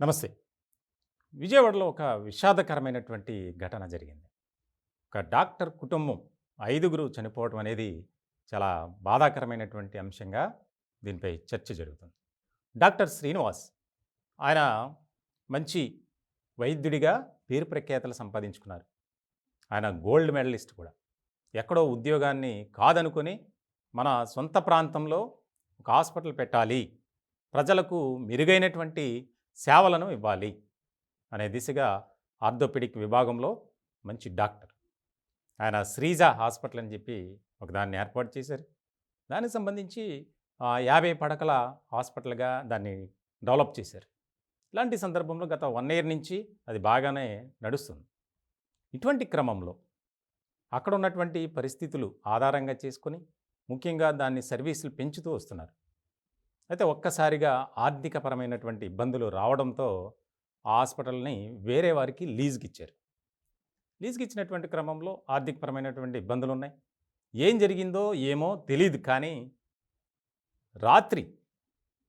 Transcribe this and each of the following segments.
నమస్తే. విజయవాడలో ఒక విషాదకరమైనటువంటి ఘటన జరిగింది. ఒక డాక్టర్ కుటుంబం ఐదుగురు చనిపోవడం అనేది చాలా బాధాకరమైనటువంటి అంశంగా దీనిపై చర్చ జరుగుతుంది. డాక్టర్ శ్రీనివాస్ ఆయన మంచి వైద్యుడిగా పేరు ప్రఖ్యాతలు సంపాదించుకున్నారు. ఆయన గోల్డ్ మెడలిస్ట్ కూడా. ఎక్కడో ఉద్యోగాన్ని కాదనుకొని మన సొంత ప్రాంతంలో ఒక హాస్పిటల్ పెట్టాలి. ప్రజలకు మెరుగైనటువంటి సేవలను ఇవ్వాలి అనే దిశగా ఆర్థోపెడిక్ విభాగంలో మంచి డాక్టర్. ఆయన శ్రీజ హాస్పిటల్ అని చెప్పి ఒకదాన్ని ఏర్పాటు చేశారు. దానికి సంబంధించి 50 పడకల హాస్పిటల్‌గా దాన్ని డెవలప్ చేశారు. ఇలాంటి సందర్భంలో గత 1 ఇయర్ నుంచి అది బాగానే నడుస్తుంది. ఇటువంటి క్రమంలో అక్కడ ఉన్నటువంటి పరిస్థితులు ఆధారంగా చేసుకొని ముఖ్యంగా దాన్ని సర్వీసులు పెంచుతూ వస్తున్నారు. అయితే ఒక్కసారిగా ఆర్థికపరమైనటువంటి ఇబ్బందులు రావడంతో ఆ హాస్పిటల్‌ని వేరే వారికి లీజ్‌కిచ్చారు. లీజ్‌కిచ్చినటువంటి క్రమంలో ఆర్థికపరమైనటువంటి ఇబ్బందులున్నాయి. ఏం జరిగిందో ఏమో తెలీదు కానీ రాత్రి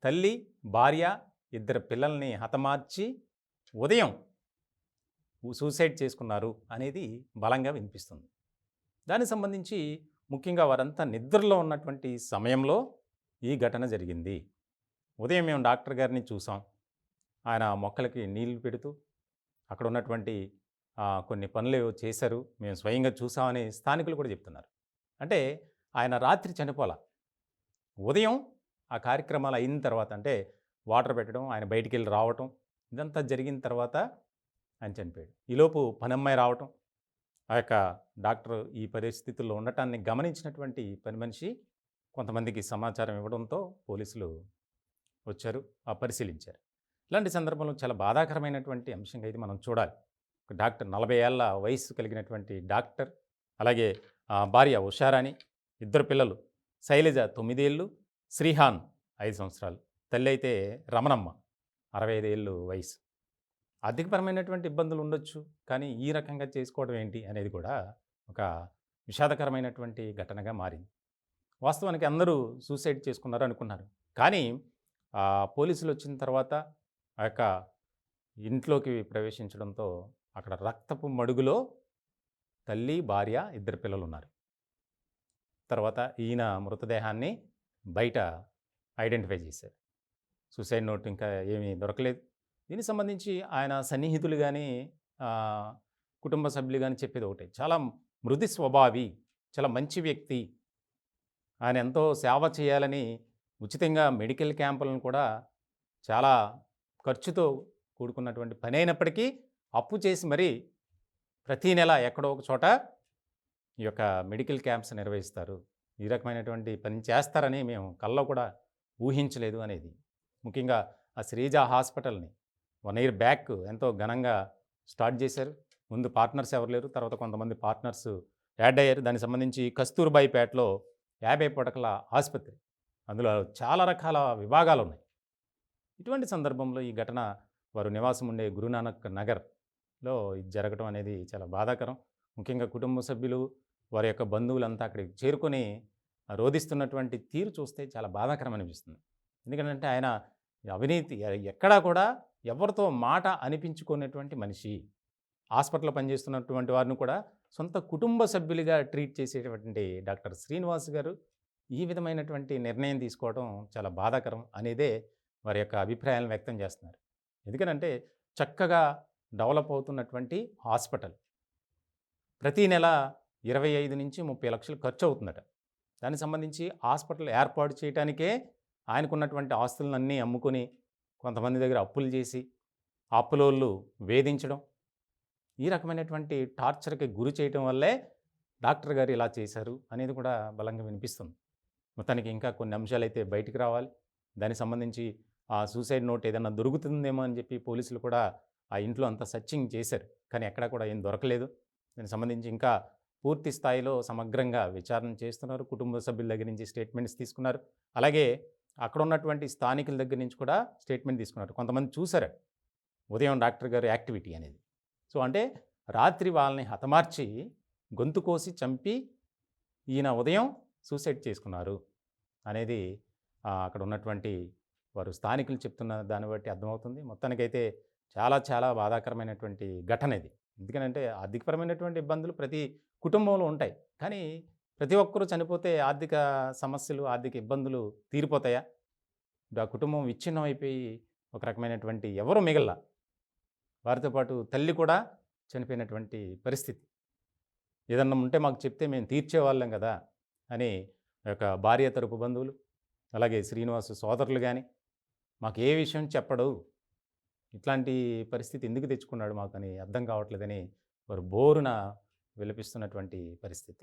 తల్లి, భార్య, ఇద్దరు పిల్లల్ని హతమార్చి ఉదయం సూసైడ్ చేసుకున్నారు అనేది బలంగా వినిపిస్తుంది. దానికి సంబంధించి ముఖ్యంగా వారంతా నిద్రలో ఉన్నటువంటి సమయంలో ఈ ఘటన జరిగింది. ఉదయం మేము డాక్టర్ గారిని చూసాం. ఆయన మొక్కలకి నీళ్లు పెడుతూ అక్కడ ఉన్నటువంటి కొన్ని పనులేవో చేశారు. మేము స్వయంగా చూసామని స్థానికులు కూడా చెప్తున్నారు. అంటే ఆయన రాత్రి చనిపోలా. ఉదయం ఆ కార్యక్రమాలు అయిన తర్వాత అంటే వాటర్ పెట్టడం, ఆయన బయటికెళ్ళి రావటం ఇదంతా జరిగిన తర్వాత ఆయన చనిపోయాడు. ఈలోపు పనమ్మాయి రావటం, ఆ యొక్క డాక్టర్ ఈ పరిస్థితుల్లో ఉండటాన్ని గమనించినటువంటి పని మనిషి కొంతమందికి సమాచారం ఇవ్వడంతో పోలీసులు వచ్చారు, పరిశీలించారు. ఇలాంటి సందర్భంలో చాలా బాధాకరమైనటువంటి అంశంగా ఇది మనం చూడాలి. ఒక డాక్టర్ 40 ఏళ్ల వయస్సు కలిగినటువంటి డాక్టర్, అలాగే భార్య ఉషారాణి, ఇద్దరు పిల్లలు శైలజ 9 ఏళ్ళు, శ్రీహాన్ 5 సంవత్సరాలు, తల్లి అయితే రమణమ్మ 65 ఏళ్ళు వయసు. ఆర్థికపరమైనటువంటి ఇబ్బందులు ఉండొచ్చు. కానీ ఈ రకంగా చేసుకోవడం ఏంటి అనేది కూడా ఒక విషాదకరమైనటువంటి ఘటనగా మారింది. వాస్తవానికి అందరూ సూసైడ్ చేసుకున్నారు అనుకున్నారు. కానీ పోలీసులు వచ్చిన తర్వాత ఆ యొక్క ఇంట్లోకి ప్రవేశించడంతో అక్కడ రక్తపు మడుగులో తల్లి, భార్య, ఇద్దరు పిల్లలున్నారు. తర్వాత ఈయన మృతదేహాన్ని బయట ఐడెంటిఫై చేశారు. సూసైడ్ నోట్ ఇంకా ఏమీ దొరకలేదు. దీనికి సంబంధించి ఆయన సన్నిహితులు గానీ, కుటుంబ సభ్యులు గానీ చెప్పేది ఒకటే. చాలా మృదు స్వభావి, చాలా మంచి వ్యక్తి. ఆయన ఎంతో సేవ చేయాలని ఉచితంగా మెడికల్ క్యాంపులను కూడా చాలా ఖర్చుతో కూడుకున్నటువంటి పని అయినప్పటికీ అప్పు చేసి మరీ ప్రతీ నెల ఎక్కడో ఒక చోట ఈ యొక్క మెడికల్ క్యాంప్స్ నిర్వహిస్తారు. ఈ రకమైనటువంటి పని చేస్తారని మేము కల్లో కూడా ఊహించలేదు అనేది. ముఖ్యంగా ఆ శ్రీజ హాస్పిటల్‌ని 1 ఇయర్ బ్యాక్ ఎంతో ఘనంగా స్టార్ట్ చేశారు. ముందు పార్ట్నర్స్ ఎవరు లేరు. తర్వాత కొంతమంది పార్ట్నర్స్ యాడ్ అయ్యారు. దానికి సంబంధించి కస్తూర్బాయిపేటలో 50 పడకల ఆసుపత్రి. అందులో చాలా రకాల విభాగాలున్నాయి. ఇటువంటి సందర్భంలో ఈ ఘటన వారు నివాసం ఉండే గురునానక్ నగర్‌లో ఇది జరగటం అనేది చాలా బాధాకరం. ముఖ్యంగా కుటుంబ సభ్యులు, వారి యొక్క బంధువులంతా అక్కడికి చేరుకొని రోదిస్తున్నటువంటి తీరు చూస్తే చాలా బాధాకరం అనిపిస్తుంది. ఎందుకంటే ఆయన అవినీతి ఎక్కడా కూడా ఎవరితో మాట అనిపించుకునేటువంటి మనిషి. హాస్పిటల్‌లో పనిచేస్తున్నటువంటి వారిని కూడా సొంత కుటుంబ సభ్యులుగా ట్రీట్ చేసేటటువంటి డాక్టర్ శ్రీనివాస్ గారు ఈ విధమైనటువంటి నిర్ణయం తీసుకోవడం చాలా బాధాకరం అనేదే వారి యొక్క అభిప్రాయాలను వ్యక్తం చేస్తున్నారు. ఎందుకనంటే చక్కగా డెవలప్ అవుతున్నటువంటి హాస్పిటల్. ప్రతి నెల 25-30 లక్షలు ఖర్చు అవుతుందట. దానికి సంబంధించి హాస్పిటల్ ఏర్పాటు చేయటానికే ఆయనకున్నటువంటి ఆస్తులనన్నీ అమ్ముకొని కొంతమంది దగ్గర అప్పులు చేసి, ఆ అప్పులోళ్ళు వేధించడం, ఈ రకమైనటువంటి టార్చర్‌కి గురి చేయటం వల్లే డాక్టర్ గారు ఇలా చేశారు అనేది కూడా బలంగా వినిపిస్తుంది. మొత్తానికి ఇంకా కొన్ని అంశాలైతే బయటికి రావాలి. దానికి సంబంధించి ఆ సూసైడ్ నోట్ ఏదన్నా దొరుకుతుందేమో అని చెప్పి పోలీసులు కూడా ఆ ఇంట్లో అంతా సెర్చింగ్ చేశారు. కానీ ఎక్కడా కూడా ఏం దొరకలేదు. దానికి సంబంధించి ఇంకా పూర్తి స్థాయిలో సమగ్రంగా విచారణ చేస్తున్నారు. కుటుంబ సభ్యుల దగ్గర నుంచి స్టేట్మెంట్స్ తీసుకున్నారు. అలాగే అక్కడ ఉన్నటువంటి స్థానికుల దగ్గర నుంచి కూడా స్టేట్మెంట్ తీసుకున్నారు. కొంతమంది చూసారట ఉదయం డాక్టర్ గారి యాక్టివిటీ అనేది. సో అంటే రాత్రి వాళ్ళని హతమార్చి గొంతు కోసి చంపి ఈయన ఉదయం సూసైడ్ చేసుకున్నారు అనేది అక్కడ ఉన్నటువంటి వారు స్థానికులు చెప్తున్న దాన్ని బట్టి అర్థమవుతుంది. మొత్తానికైతే చాలా చాలా బాధాకరమైనటువంటి ఘటన ఇది. ఎందుకనంటే ఆర్థికపరమైనటువంటి ఇబ్బందులు ప్రతి కుటుంబంలో ఉంటాయి. కానీ ప్రతి ఒక్కరు చనిపోతే ఆర్థిక సమస్యలు, ఆర్థిక ఇబ్బందులు తీరిపోతాయా? ఇప్పుడు ఆ కుటుంబం విచ్ఛిన్నం అయిపోయి ఒక రకమైనటువంటి ఎవరు మిగల్లా. వారితో పాటు తల్లి కూడా చనిపోయినటువంటి పరిస్థితి. ఏదన్నా ఉంటే మాకు చెప్తే మేము తీర్చేవాళ్ళం గదా! అని ఆ యొక్క భార్య తరపు బంధువులు, అలాగే శ్రీనివాసు సోదరులు గాని, మాకు ఏ విషయం చెప్పడు. ఇట్లాంటి పరిస్థితి ఎందుకు తెచ్చుకున్నాడు మాకని అర్థం కావట్లేదని వారు బోరున విలపిస్తున్నటువంటి పరిస్థితి.